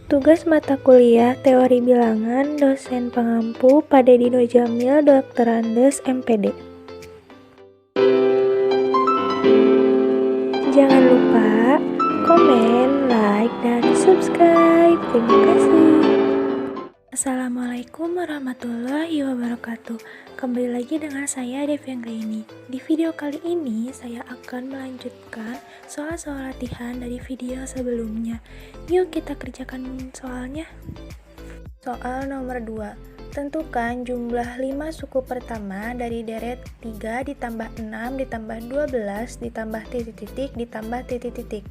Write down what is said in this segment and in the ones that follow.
Tugas mata kuliah Teori Bilangan dosen pengampu Pak Dino Jamil Dr. Andes MPD. Jangan lupa komen, like, dan subscribe. Terima kasih. Assalamualaikum warahmatullahi wabarakatuh. Kembali lagi dengan saya Devi Anggraini. Di video kali ini saya akan melanjutkan soal-soal latihan dari video sebelumnya. Yuk kita kerjakan soalnya. Soal nomor 2. Tentukan jumlah 5 suku pertama dari deret 3 ditambah 6 ditambah 12 ditambah titik-titik ditambah titik-titik.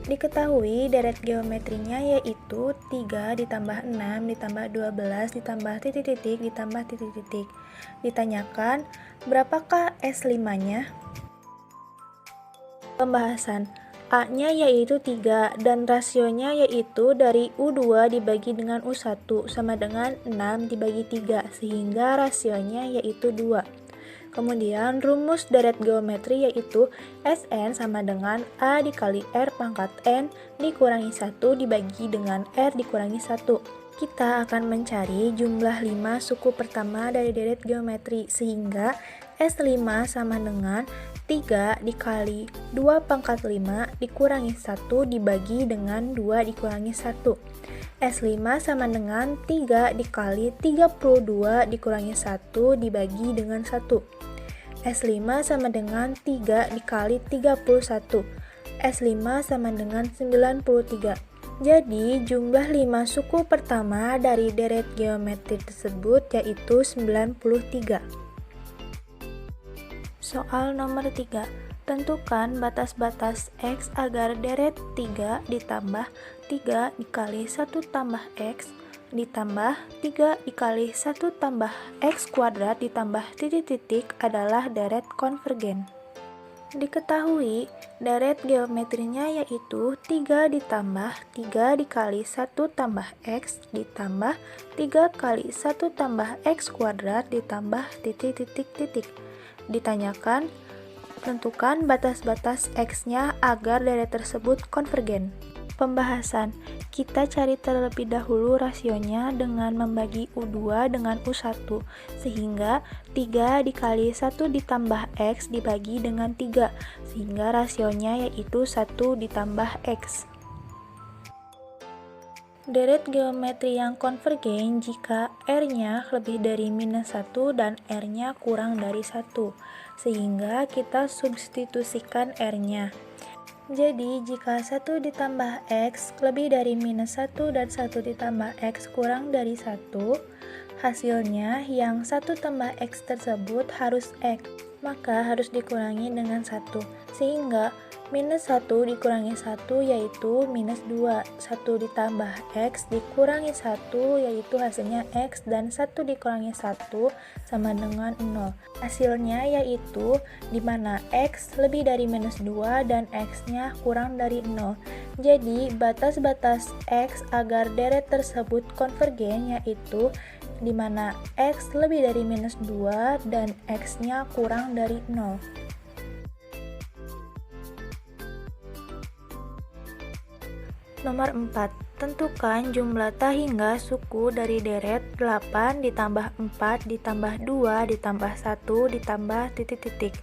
Diketahui deret geometrinya yaitu 3 ditambah 6 ditambah 12 ditambah titik-titik ditambah titik-titik. Ditanyakan, berapakah S5-nya? Pembahasan. A-nya yaitu 3 dan rasionya yaitu dari U2 dibagi dengan U1 sama dengan 6 dibagi 3 sehingga rasionya yaitu 2. Kemudian rumus deret geometri yaitu Sn sama dengan A dikali R pangkat N dikurangi 1 dibagi dengan R dikurangi 1. Kita akan mencari jumlah 5 suku pertama dari deret geometri sehingga S5 sama dengan 3 dikali 2 pangkat 5 dikurangi 1 dibagi dengan 2 dikurangi 1. S5 sama dengan 3 dikali 32 dikurangi 1 dibagi dengan 1. S5 sama dengan 3 dikali 31. S5 sama dengan 93. Jadi, jumlah 5 suku pertama dari deret geometri tersebut yaitu 93. Soal nomor 3. Tentukan batas-batas X agar deret 3 ditambah 3 dikali 1 tambah X ditambah 3 dikali 1 tambah X kuadrat ditambah titik-titik adalah deret konvergen. Diketahui deret geometrinya yaitu 3 ditambah 3 dikali 1 tambah X ditambah 3 kali 1 tambah X kuadrat ditambah titik-titik-titik. Ditanyakan, tentukan batas-batas X-nya agar deret tersebut konvergen. Pembahasan. Kita cari terlebih dahulu rasionya dengan membagi U2 dengan U1 sehingga 3 dikali 1 ditambah X dibagi dengan 3 sehingga rasionya yaitu 1 ditambah X. Deret geometri yang konvergen jika R-nya lebih dari minus 1 dan R-nya kurang dari 1 sehingga kita substitusikan R-nya. Jadi, jika 1 ditambah X lebih dari minus 1 dan 1 ditambah X kurang dari 1, hasilnya yang 1 tambah X tersebut harus X, maka harus dikurangi dengan 1, sehingga minus 1 dikurangi 1 yaitu minus 2, 1 ditambah X dikurangi 1 yaitu hasilnya X, dan 1 dikurangi 1 sama dengan 0. Hasilnya yaitu dimana X lebih dari minus 2 dan X-nya kurang dari 0. Jadi batas-batas X agar deret tersebut konvergen yaitu dimana X lebih dari minus 2 dan X-nya kurang dari 0. Nomor 4. Tentukan jumlah tahingga suku dari deret 8 ditambah 4 ditambah 2 ditambah 1 ditambah titik-titik.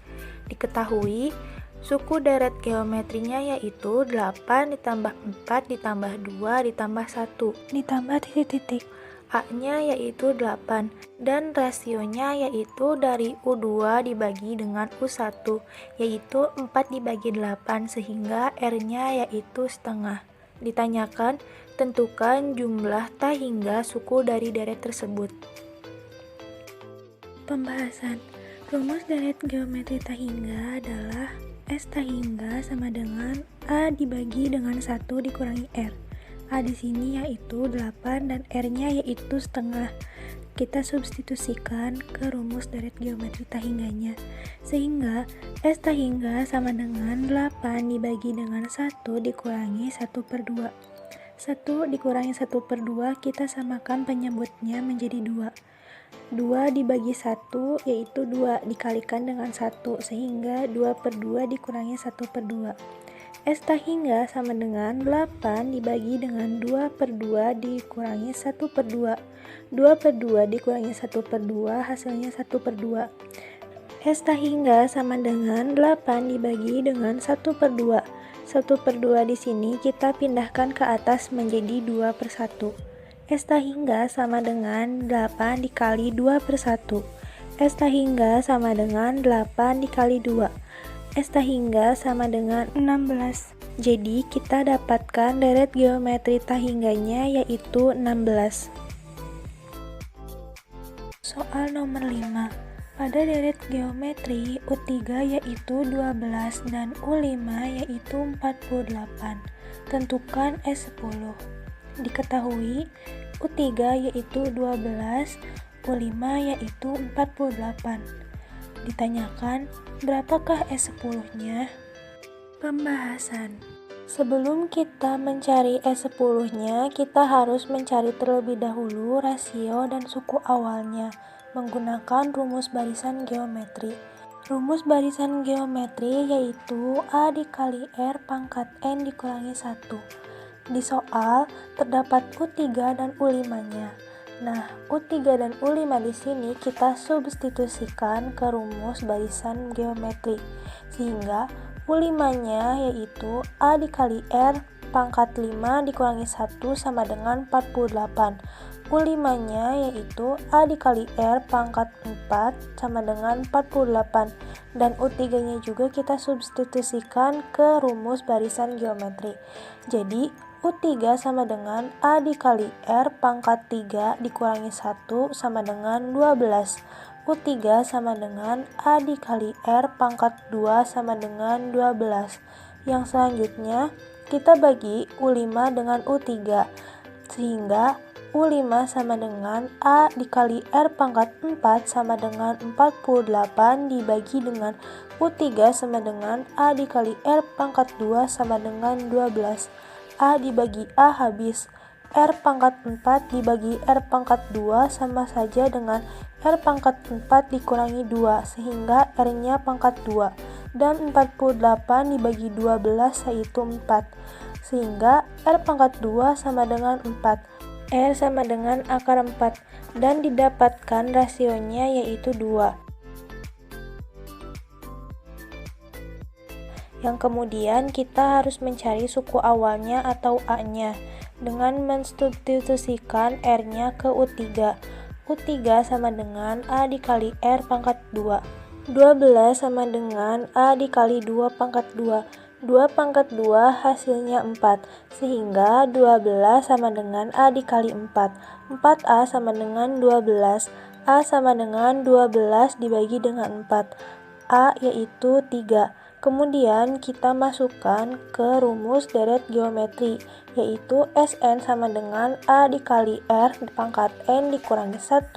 Diketahui suku deret geometrinya yaitu 8 ditambah 4 ditambah 2 ditambah 1 ditambah titik-titik. A-nya yaitu 8 dan rasionya yaitu dari U2 dibagi dengan U1 yaitu 4 dibagi 8 sehingga R-nya yaitu setengah. Ditanyakan, tentukan jumlah tahingga suku dari deret tersebut. Pembahasan. Rumus deret geometri tahingga adalah S tahingga sama dengan A dibagi dengan 1 dikurangi R. A di sini yaitu 8 dan R-nya yaitu setengah. Kita substitusikan ke rumus deret geometri tahingganya sehingga S tahingga sama dengan 8 dibagi dengan 1 dikurangi 1 per 2. 1 dikurangi 1 per 2 kita samakan penyebutnya menjadi 2. 2 dibagi 1 yaitu 2 dikalikan dengan 1 sehingga 2 per 2 dikurangi 1 per 2. S tak hingga sama dengan 8 dibagi dengan 2 per 2 dikurangi 1 per 2. 2 per 2 dikurangi 1 per 2 hasilnya 1 per 2. S tak hingga sama dengan 8 dibagi dengan 1 per 2. 1 per 2 di sini kita pindahkan ke atas menjadi 2 per 1. S tak hingga sama dengan 8 dikali 2 per 1. S tak hingga sama dengan 8 dikali 2. S tak hingga sama dengan 16. Jadi kita dapatkan deret geometri tak hingganya yaitu 16. Soal nomor 5. Pada deret geometri U3 yaitu 12 dan U5 yaitu 48. Tentukan S10. Diketahui U3 yaitu 12, U5 yaitu 48. Ditanyakan berapakah S10-nya? Pembahasan. Sebelum kita mencari S10-nya, kita harus mencari terlebih dahulu rasio dan suku awalnya menggunakan rumus barisan geometri. Rumus barisan geometri yaitu A dikali R pangkat N dikurangi 1. Di soal terdapat U3 dan U5-nya. Nah, U3 dan U5 di sini kita substitusikan ke rumus barisan geometri. Sehingga U5-nya yaitu A dikali R pangkat 5 dikurangi 1 sama dengan 48. U5-nya yaitu A dikali R pangkat 4 sama dengan 48. Dan U3-nya juga kita substitusikan ke rumus barisan geometri. Jadi U3 sama dengan A dikali R pangkat 3 dikurangi 1 sama dengan 12. U3 sama dengan A dikali R pangkat 2 sama dengan 12. Yang selanjutnya kita bagi U5 dengan U3. Sehingga U5 sama dengan A dikali R pangkat 4 sama dengan 48 dibagi dengan U3 sama dengan A dikali R pangkat 2 sama dengan 12. A dibagi A habis. R pangkat 4 dibagi R pangkat 2 sama saja dengan R pangkat 4 dikurangi 2 sehingga R-nya pangkat 2. Dan 48 dibagi 12 yaitu 4. Sehingga R pangkat 2 sama dengan 4. R sama dengan akar 4 dan didapatkan rasionya yaitu 2. Yang kemudian kita harus mencari suku awalnya atau A-nya dengan mensubstitusikan R-nya ke U3. U3 sama dengan A dikali R pangkat 2. 12 sama dengan A dikali 2 pangkat 2. 2 pangkat 2 hasilnya 4, sehingga 12 sama dengan A dikali 4. 4A sama dengan 12. A sama dengan 12 dibagi dengan 4. A yaitu 3. Kemudian kita masukkan ke rumus deret geometri, yaitu Sn sama dengan A dikali R pangkat N dikurangi 1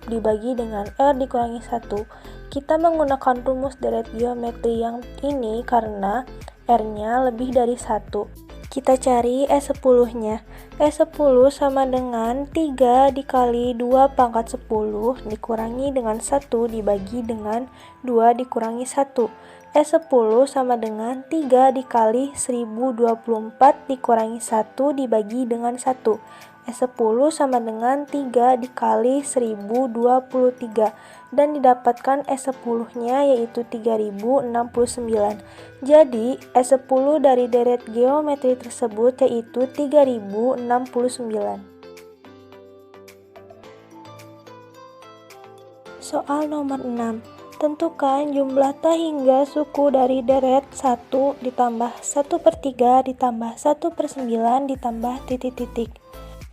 dibagi dengan R dikurangi 1. Kita menggunakan rumus deret geometri yang ini karena R-nya lebih dari 1. Kita cari S10-nya. S10 sama dengan 3 dikali 2 pangkat 10 dikurangi dengan 1 dibagi dengan 2 dikurangi 1. S10 sama dengan 3 dikali 1024 dikurangi 1 dibagi dengan 1. S10 sama dengan 3 dikali 1023 dan didapatkan S10-nya yaitu 3069. Jadi S10 dari deret geometri tersebut yaitu 3069. Soal nomor 6. Tentukan jumlah tak hingga suku dari deret 1 ditambah 1/3 ditambah 1/9 ditambah titik-titik.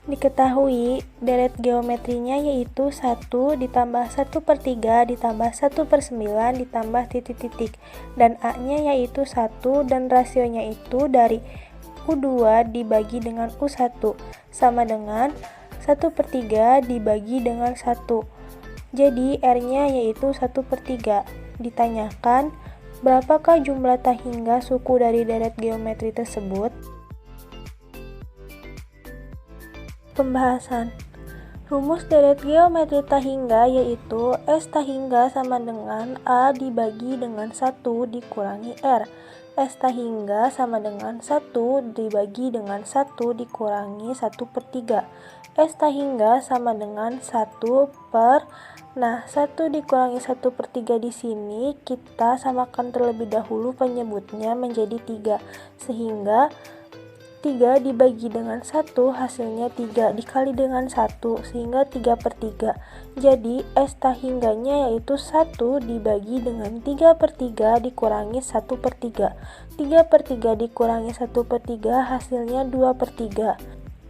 Diketahui deret geometrinya yaitu 1 ditambah 1/3 ditambah 1/9 ditambah titik-titik dan A-nya yaitu 1 dan rasionya itu dari U2 dibagi dengan U1 sama dengan 1/3 dibagi dengan 1. Jadi R-nya yaitu 1/3. Ditanyakan berapakah jumlah tak hingga suku dari deret geometri tersebut? Pembahasan. Rumus deret geometri tak hingga yaitu S tak hingga sama dengan A dibagi dengan 1 dikurangi R. S hingga sama dengan 1 dibagi dengan 1 dikurangi 1/3. S hingga sama dengan 1 per, nah 1 dikurangi 1/3 di sini kita samakan terlebih dahulu penyebutnya menjadi 3. Sehingga 3 dibagi dengan 1 hasilnya 3 dikali dengan 1 sehingga 3/3. Jadi S hingganya yaitu 1 dibagi dengan 3/3 dikurangi 1/3. 3/3 dikurangi 1/3 hasilnya 2/3.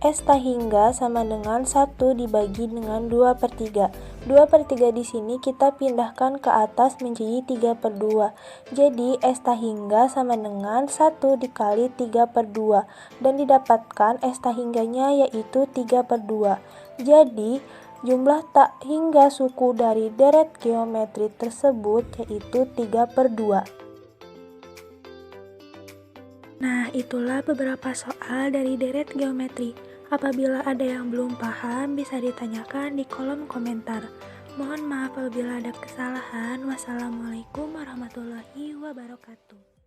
S hingga sama dengan 1 dibagi dengan 2/3. 2/3 di sini kita pindahkan ke atas menjadi 3/2. Jadi S hingga sama dengan 1 dikali 3/2 dan didapatkan S hingganya yaitu 3/2. Jadi jumlah tak hingga suku dari deret geometri tersebut yaitu 3/2. Nah, itulah beberapa soal dari deret geometri. Apabila ada yang belum paham, bisa ditanyakan di kolom komentar. Mohon maaf apabila ada kesalahan. Wassalamualaikum warahmatullahi wabarakatuh.